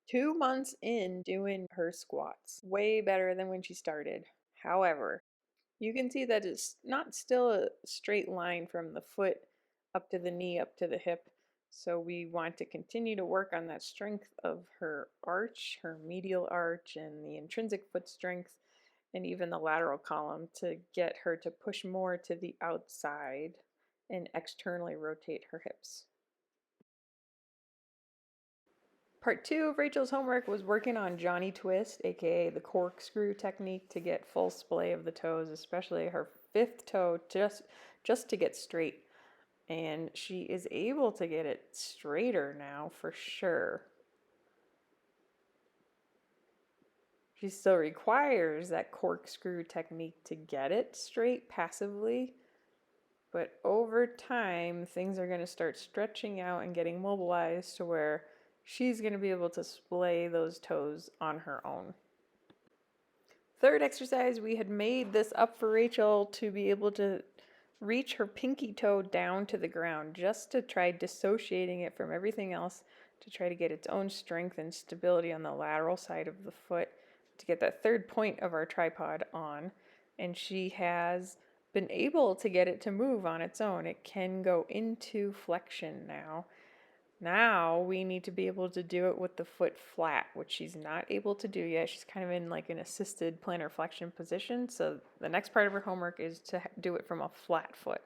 2 months in doing her squats, way better than when she started. However, you can see that it's not still a straight line from the foot up to the knee, up to the hip. So we want to continue to work on that strength of her arch, her medial arch, and the intrinsic foot strength, and even the lateral column to get her to push more to the outside and externally rotate her hips. Part 2 of Rachel's homework was working on Johnny Twist, aka the corkscrew technique, to get full splay of the toes, especially her fifth toe, just to get straight. And she is able to get it straighter now for sure. She still requires that corkscrew technique to get it straight passively, but over time things are going to start stretching out and getting mobilized to where she's going to be able to splay those toes on her own. Third exercise, we had made this up for Rachel to be able to reach her pinky toe down to the ground, just to try dissociating it from everything else, to try to get its own strength and stability on the lateral side of the foot, to get that third point of our tripod on. And she has been able to get it to move on its own. It can go into flexion now. Now we need to be able to do it with the foot flat, which she's not able to do yet. She's kind of in like an assisted plantar flexion position. So the next part of her homework is to do it from a flat foot.